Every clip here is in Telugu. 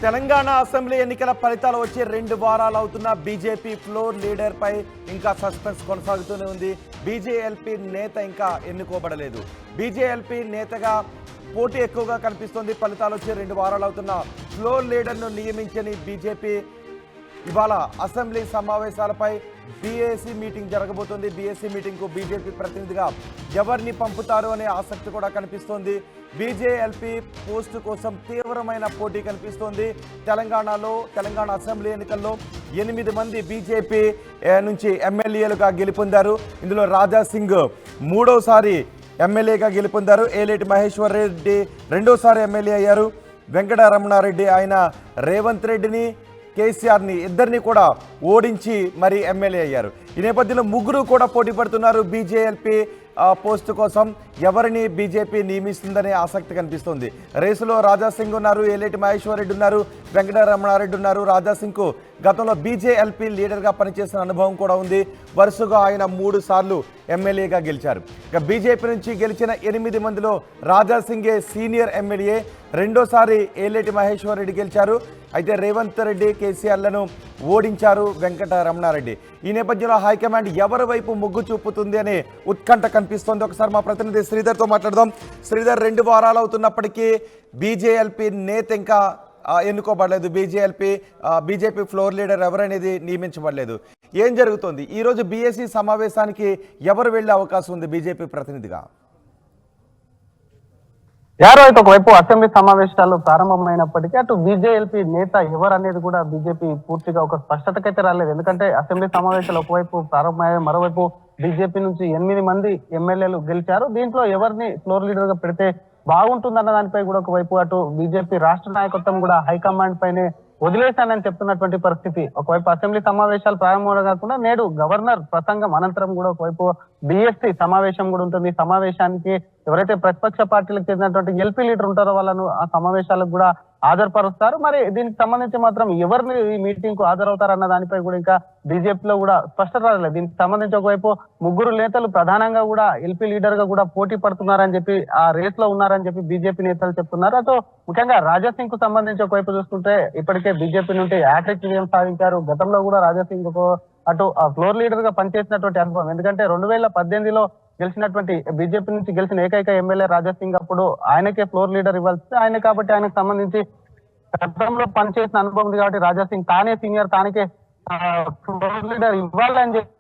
తెలంగాణ అసెంబ్లీ ఎన్నికల ఫలితాలు వచ్చి 2 వారాలు అవుతున్న బీజేపీ ఫ్లోర్ లీడర్ పై ఇంకా సస్పెన్స్ కొనసాగుతూనే ఉంది. బీజేఎల్పీ నేత ఇంకా ఎన్నుకోబడలేదు. బీజేఎల్పీ నేతగా పోటీ ఎక్కువగా కనిపిస్తోంది. ఫలితాలు వచ్చి 2 వారాలు అవుతున్న ఫ్లోర్ లీడర్ను నియమించని బీజేపీ ఇవాళ అసెంబ్లీ సమావేశాలపై బీఏసీ మీటింగ్ జరగబోతోంది. బీఏసీ మీటింగ్కు బీజేపీ ప్రతినిధిగా ఎవరిని పంపుతారు అనే ఆసక్తి కూడా కనిపిస్తోంది. బీజేఎల్పీ పోస్టు కోసం తీవ్రమైన పోటీ కనిపిస్తోంది. తెలంగాణ అసెంబ్లీ ఎన్నికల్లో 8 మంది బీజేపీ నుంచి ఎమ్మెల్యేలుగా గెలుపొందారు. ఇందులో రాజా సింగ్ 3వసారి ఎమ్మెల్యేగా గెలుపొందారు. ఏలేటి మహేశ్వర్ రెడ్డి 2వసారి ఎమ్మెల్యే అయ్యారు. వెంకటరమణారెడ్డి ఆయన రేవంత్ రెడ్డిని కేసీఆర్ని ఇద్దరిని కూడా ఓడించి మరి ఎమ్మెల్యే అయ్యారు. ఈ నేపథ్యంలో ముగ్గురు కూడా పోటీ పడుతున్నారు బీజేఎల్పీ పోస్టు కోసం. ఎవరిని బీజేపీ నియమిస్తుందనే ఆసక్తి కనిపిస్తుంది. రేసులో రాజా సింగ్ ఉన్నారు, ఏలేటి మహేశ్వర్ రెడ్డి ఉన్నారు, వెంకటరమణారెడ్డి ఉన్నారు. రాజా సింగ్కు గతంలో బీజేఎల్పీ లీడర్గా పనిచేసిన అనుభవం కూడా ఉంది. వరుసగా ఆయన 3 సార్లు ఎమ్మెల్యేగా గెలిచారు. ఇక బీజేపీ నుంచి గెలిచిన 8 మందిలో రాజా సింగే సీనియర్ ఎమ్మెల్యే. 2వసారి ఏలేటి మహేశ్వర్ రెడ్డి గెలిచారు. అయితే రేవంత్ రెడ్డి కేసీఆర్లను ఓడించారు వెంకటరమణారెడ్డి. ఈ నేపథ్యంలో హైకమాండ్ ఎవరి వైపు మొగ్గు చూపుతుంది అనే ఉత్కంఠ కనిపిస్తోంది. ఒకసారి మా ప్రతినిధి శ్రీధర్తో మాట్లాడదాం. శ్రీధర్, 2 వారాలు అవుతున్నప్పటికీ బీజేఎల్పీ నేత ఇంకా ఎన్నుకోబడలేదు. బీజేపీ ఫ్లోర్ లీడర్ ఎవరనేది నియమించబడలేదు. ఏం జరుగుతోంది? ఈరోజు బీఏసీ సమావేశానికి ఎవరు వెళ్లే అవకాశం ఉంది బీజేపీ ప్రతినిధిగా? అయితే ఒకవైపు అసెంబ్లీ సమావేశాలు ప్రారంభమైనప్పటికీ అటు బీజేఎల్పీ నేత ఎవరు అనేది కూడా బీజేపీ పూర్తిగా ఒక స్పష్టతకైతే రాలేదు. ఎందుకంటే అసెంబ్లీ సమావేశాలు ఒకవైపు ప్రారంభమయ్యాయి, మరోవైపు బీజేపీ నుంచి 8 మంది ఎమ్మెల్యేలు గెలిచారు. దీంట్లో ఎవరిని ఫ్లోర్ లీడర్ గా పెడితే బాగుంటుందన్న దానిపై కూడా ఒకవైపు అటు బీజేపీ రాష్ట్ర నాయకత్వం కూడా హైకమాండ్ పైనే వదిలేశానని చెప్తున్నటువంటి పరిస్థితి. ఒకవైపు అసెంబ్లీ సమావేశాలు ప్రారంభం కాకుండా నేడు గవర్నర్ ప్రసంగం అనంతరం కూడా ఒకవైపు బీఎస్సీ సమావేశం కూడా ఉంటుంది. సమావేశానికి ఎవరైతే ప్రతిపక్ష పార్టీలకు చెందినటువంటి ఎల్పీ లీడర్ ఉంటారో వాళ్ళను ఆ సమావేశాలకు కూడా హాజరుపరుస్తారు. మరి దీనికి సంబంధించి మాత్రం ఎవరిని ఈ మీటింగ్ కు హాజరవుతారన్న దానిపై కూడా ఇంకా బీజేపీలో కూడా స్పష్టత రాలేదు. దీనికి సంబంధించి ఒకవైపు 3 నేతలు ప్రధానంగా కూడా ఎల్పీ లీడర్ గా కూడా పోటీ పడుతున్నారని చెప్పి ఆ రేస్ లో ఉన్నారని చెప్పి బీజేపీ నేతలు చెప్తున్నారు. అటు ముఖ్యంగా రాజా సింగ్ కు సంబంధించి ఒకవైపు చూసుకుంటే ఇప్పటికే బీజేపీ నుండి హ్యాట్రిక్ విజయం సాధించారు. గతంలో కూడా రాజా సింగ్ అటు ఫ్లోర్ లీడర్ గా పనిచేసినటువంటి అనుభవం. ఎందుకంటే 2018లో గెలిచినటువంటి బీజేపీ నుంచి గెలిచిన ఏకైక ఎమ్మెల్యే రాజా సింగ్. అప్పుడు ఆయనకే ఫ్లోర్ లీడర్ ఇవ్వాల్సి ఆయన కాబట్టి ఆయనకు సంబంధించి గతంలో పనిచేసిన అనుభవం ఉంది కాబట్టి రాజా సింగ్ తానే సీనియర్, తానికే ఫ్లోర్ లీడర్ ఇవ్వాలని చెప్పి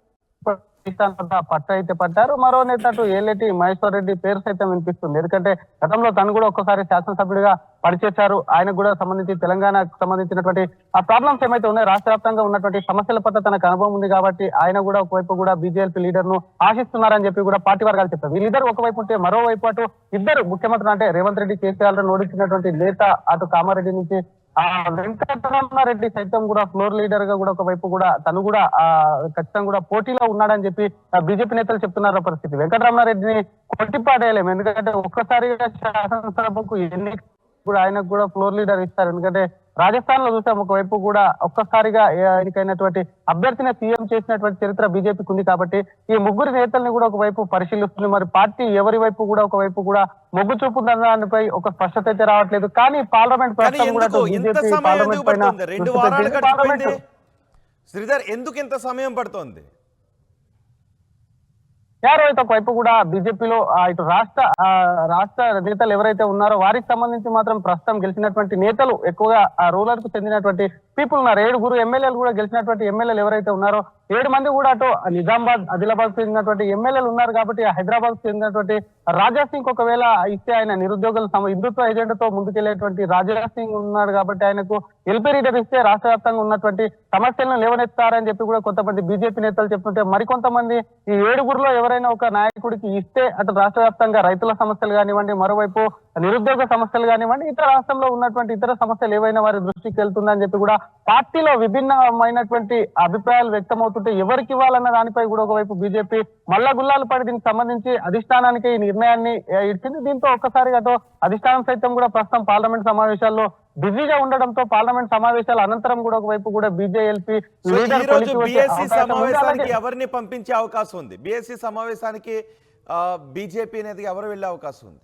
పట్టు అయితే పట్టారు. మరో నేత అటు ఏలేటి మహేశ్వర్ రెడ్డి పేరు సైతం వినిపిస్తుంది. ఎందుకంటే గతంలో తను కూడా ఒక్కసారి శాసనసభ్యుడిగా పనిచేశారు. ఆయనకు కూడా సంబంధించి తెలంగాణకు సంబంధించినటువంటి ఆ ప్రాబ్లమ్స్ ఏమైతే ఉన్నాయో రాష్ట్ర వ్యాప్తంగా ఉన్నటువంటి సమస్యల పట్ల తనకు అనుభవం ఉంది కాబట్టి ఆయన కూడా ఒకవైపు కూడా బీజేపీ లీడర్ ను ఆశిస్తున్నారని చెప్పి కూడా పార్టీ వర్గాలు చెప్తారు. వీళ్ళిద్దరు ఒకవైపు ఉంటే మరోవైపు అటు ఇద్దరు ముఖ్యమంత్రులు అంటే రేవంత్ రెడ్డి కేసీఆర్లను ఓడించినటువంటి నేత అటు కామారెడ్డి నుంచి వెంకటరమణారెడ్డి సైతం కూడా ఫ్లోర్ లీడర్ గా కూడా ఒకవైపు కూడా తను కూడా ఖచ్చితంగా కూడా పోటీలో ఉన్నాడని చెప్పి బీజేపీ నేతలు చెప్తున్నారు. పరిస్థితి వెంకటరమణారెడ్డిని కొట్టిపాడేయలేము. ఎందుకంటే ఒక్కసారిగా శాసనసభకు ఎన్ని కూడా ఆయనకు కూడా ఫ్లోర్ లీడర్ ఇస్తారు. ఎందుకంటే రాజస్థాన్ లో చూసాం ఒకవైపు కూడా ఒక్కసారిగా ఎన్నికైనటువంటి అభ్యర్థిని సీఎం చేసినటువంటి చరిత్ర బీజేపీకి ఉంది. కాబట్టి ఈ 3 నేతల్ని కూడా ఒకవైపు పరిశీలిస్తుంది. మరి పార్టీ ఎవరి వైపు కూడా ఒకవైపు కూడా మొగ్గు చూపుతున్న దానిపై ఒక స్పష్టత అయితే రావట్లేదు. కానీ పార్లమెంట్ శ్రీధర్, ఎందుకు ఇంత సమయం పడుతోంది? అయితే ఒకవైపు కూడా బీజేపీలో ఇటు రాష్ట్ర నేతలు ఎవరైతే ఉన్నారో వారికి సంబంధించి మాత్రం ప్రస్తుతం గెలిచినటువంటి నేతలు ఎక్కువగా రూరల్ కు చెందినటువంటి పీపుల్ ఉన్నారు. 7 ఎమ్మెల్యేలు కూడా గెలిచినటువంటి ఎమ్మెల్యేలు ఎవరైతే ఉన్నారో 7 మంది కూడా అటు నిజామాబాద్, ఆదిలాబాద్ చెందినటువంటి ఎమ్మెల్యేలు ఉన్నారు. కాబట్టి హైదరాబాద్ చెందినటువంటి రాజా సింగ్ ఒకవేళ ఇస్తే ఆయన నిరుద్యోగుల హిందుత్వ ఎజెండాతో ముందుకెళ్లేటువంటి రాజా సింగ్ ఉన్నాడు. కాబట్టి ఆయనకు ఎల్పీ లీడర్ ఇస్తే రాష్ట్ర వ్యాప్తంగా ఉన్నటువంటి సమస్యలను లేవనెత్తారని చెప్పి కూడా కొంతమంది బీజేపీ నేతలు చెప్తుంటే మరికొంతమంది ఈ 7 ఎవరైనా ఒక నాయకుడికి ఇస్తే అటు రాష్ట్ర వ్యాప్తంగా రైతుల సమస్యలు కానివ్వండి, మరోవైపు నిరుద్యోగ సమస్యలు కానివ్వండి, ఇతర రాష్ట్రంలో ఉన్నటువంటి ఇతర సమస్యలు ఏవైనా వారి దృష్టికి వెళ్తుందని చెప్పి కూడా పార్టీలో విభిన్నమైనటువంటి అభిప్రాయాలు వ్యక్తమవుతుంటే ఎవరికి ఇవ్వాలన్న దానిపై కూడా ఒకవైపు బీజేపీ మల్ల గుల్లాలు పడి దీనికి సంబంధించి అధిష్టానానికి ఈ నిర్ణయాన్ని ఇచ్చింది. దీంతో ఒక్కసారిగా అటు అధిష్టానం సైతం కూడా ప్రస్తుతం పార్లమెంట్ సమావేశాల్లో బిజీగా ఉండడంతో పార్లమెంట్ సమావేశాల అనంతరం కూడా ఒకవైపు కూడా బీజేఎల్పీ ఎవరిని పంపించే అవకాశం ఉంది? బీఎస్సీ సమావేశానికి బీజేపీ నేతకి ఎవరు వెళ్లే అవకాశం ఉంది?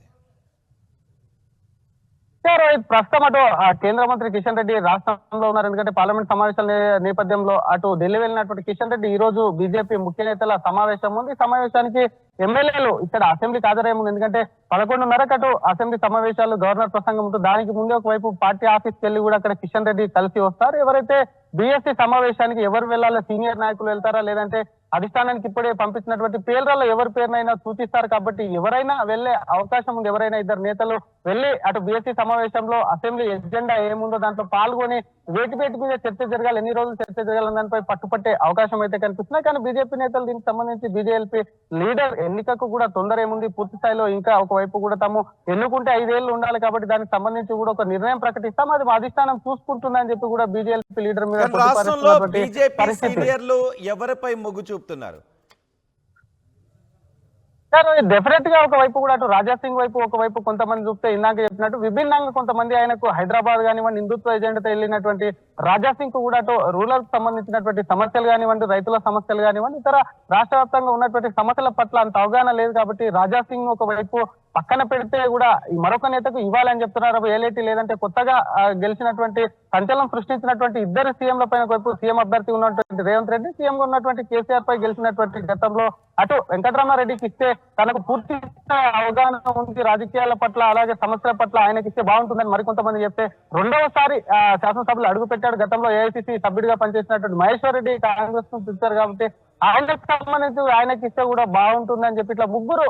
సార్ ప్రస్తుతం అటు కేంద్ర మంత్రి కిషన్ రెడ్డి రాష్ట్రంలో ఉన్నారు. ఎందుకంటే పార్లమెంట్ సమావేశాల నేపథ్యంలో అటు ఢిల్లీ వెళ్ళినటువంటి కిషన్ రెడ్డి ఈ రోజు బీజేపీ ముఖ్య నేతల సమావేశం ఉంది. ఈ సమావేశానికి ఎమ్మెల్యేలు ఇక్కడ అసెంబ్లీకి హాజరయ్యేముంది. ఎందుకంటే 11:30కు అటు అసెంబ్లీ సమావేశాలు గవర్నర్ ప్రసంగం ఉంటుంది. దానికి ముందే ఒకవైపు పార్టీ ఆఫీస్కి వెళ్ళి కూడా అక్కడ కిషన్ రెడ్డి కలిసి వస్తారు. ఎవరైతే బీఎస్సీ సమావేశానికి ఎవరు వెళ్ళాలో సీనియర్ నాయకులు వెళ్తారా, లేదంటే అధిష్టానానికి ఇప్పుడే పంపించినటువంటి పేర్లలో ఎవరి పేరునైనా సూచిస్తారు. కాబట్టి ఎవరైనా వెళ్లే అవకాశం ఉంది. ఎవరైనా ఇద్దరు నేతలు వెళ్లి అటు బీఎస్సీ సమావేశంలో అసెంబ్లీ ఎజెండా ఏముందో దాంట్లో పాల్గొని వేటి మీద చర్చ జరగాలి, ఎన్ని రోజులు చర్చ జరగాలని దానిపై పట్టుపట్టే అవకాశం అయితే కనిపిస్తున్నాయి. కానీ బీజేపీ నేతలు దీనికి సంబంధించి బీజేఎల్పీ లీడర్ ఎన్నికకు కూడా తొందర ఏముంది, పూర్తి స్థాయిలో ఇంకా ఒకవైపు కూడా తాము ఎన్నుకుంటే 5 ఏళ్లు ఉండాలి కాబట్టి దానికి సంబంధించి కూడా ఒక నిర్ణయం ప్రకటిస్తాం, అది మా అధిష్టానం చూసుకుంటుందని చెప్పి కూడా బీజేపీ లీడర్ మీద రాష్ట్రంలో బీజేపీ సీనియర్లు ఎవరిపై మొగ్గు చూపుతున్నారు? సార్ డెఫినెట్ గా ఒకవైపు కూడా అటు రాజా సింగ్ వైపు ఒకవైపు కొంతమంది చూస్తే ఇందాక చెప్పినట్టు విభిన్నంగా కొంతమంది ఆయనకు హైదరాబాద్ కానివ్వండి హిందుత్వ ఎజెండాతో వెళ్ళినటువంటి రాజా సింగ్ కు కూడా అటు రూరల్ సంబంధించినటువంటి సమస్యలు కానివ్వండి, రైతుల సమస్యలు కానివ్వండి, ఇతర రాష్ట్ర వ్యాప్తంగా ఉన్నటువంటి సమస్యల పట్ల అంత అవగాహన లేదు. కాబట్టి రాజా సింగ్ ఒకవైపు పక్కన పెడితే కూడా ఈ మరొక నేతకు ఇవ్వాలని చెప్తున్నారు. ఏలేటి లేదంటే కొత్తగా గెలిచినటువంటి సంచలనం సృష్టించినటువంటి ఇద్దరు సీఎంల పైన ఒకవైపు సీఎం అభ్యర్థి ఉన్నటువంటి రేవంత్ రెడ్డి, సీఎం గా ఉన్నటువంటి కేసీఆర్ పై గెలిచినటువంటి గతంలో అటు వెంకటరామారెడ్డికి ఇస్తే తనకు పూర్తి అవగాహన ఉంది రాజకీయాల పట్ల, అలాగే సమస్యల పట్ల ఆయనకి ఇస్తే బాగుంటుందని మరికొంతమంది చెప్తే, రెండవసారి శాసనసభలో అడుగు పెట్టాడు. గతంలో ఏఐసిసి సభ్యుడిగా పనిచేసినటువంటి మహేశ్వర్ రెడ్డి కాంగ్రెస్ ను పిలిచారు కాబట్టి ఆయనకు సంబంధించి ఆయనకి ఇస్తే కూడా బాగుంటుందని చెప్పి ఇట్లా ముగ్గురు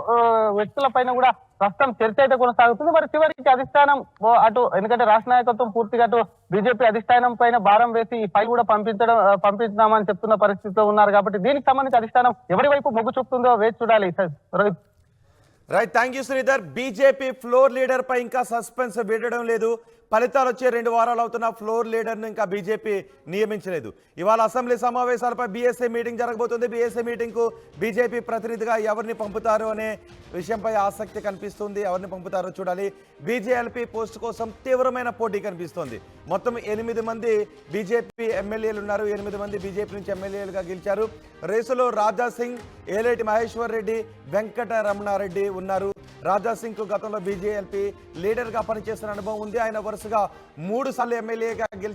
వ్యక్తుల పైన కూడా ప్రస్తుతం చర్చ అయితే కొనసాగుతుంది. మరి చివరికి అధిష్టానం అటు ఎందుకంటే రాష్ట్ర నాయకత్వం పూర్తిగా అటు బీజేపీ అధిష్టానం పైన భారం వేసి ఈ ఫైల్ కూడా పంపించినామని చెప్తున్న పరిస్థితిలో ఉన్నారు. కాబట్టి దీనికి సంబంధించి అధిష్టానం ఎవరి వైపు మొగ్గు చూపుతుందో వేచి చూడాలి. Right, thank you Sridhar. BJP floor leader పై ఇంకా సస్పెన్స్ వీడడం లేదు. ఫలితాలు వచ్చే 2 వారాలు అవుతున్న ఫ్లోర్ లీడర్ను ఇంకా బీజేపీ నియమించలేదు. ఇవాళ అసెంబ్లీ సమావేశాలపై బీఎస్ఏ మీటింగ్ జరగబోతుంది. బీఎస్ఏ మీటింగ్కు బీజేపీ ప్రతినిధిగా ఎవరిని పంపుతారు అనే విషయంపై ఆసక్తి కనిపిస్తుంది. ఎవరిని పంపుతారో చూడాలి. బీజేఎల్పీ పోస్ట్ కోసం తీవ్రమైన పోటీ కనిపిస్తోంది. మొత్తం 8 మంది బీజేపీ ఎమ్మెల్యేలు ఉన్నారు. 8 మంది బీజేపీ నుంచి ఎమ్మెల్యేలుగా గెలిచారు. రేసులో రాజా సింగ్, ఏలేటి మహేశ్వర్ రెడ్డి, వెంకటరమణారెడ్డి ఉన్నారు. రాజా సింగ్ కు గతంలో బీజేఎల్పీ లీడర్ గా పనిచేస్తున్న అనుభవం ఉంది. ఆయన వరుసగా 3 సార్లు ఎమ్మెల్యేగా గెలిచారు.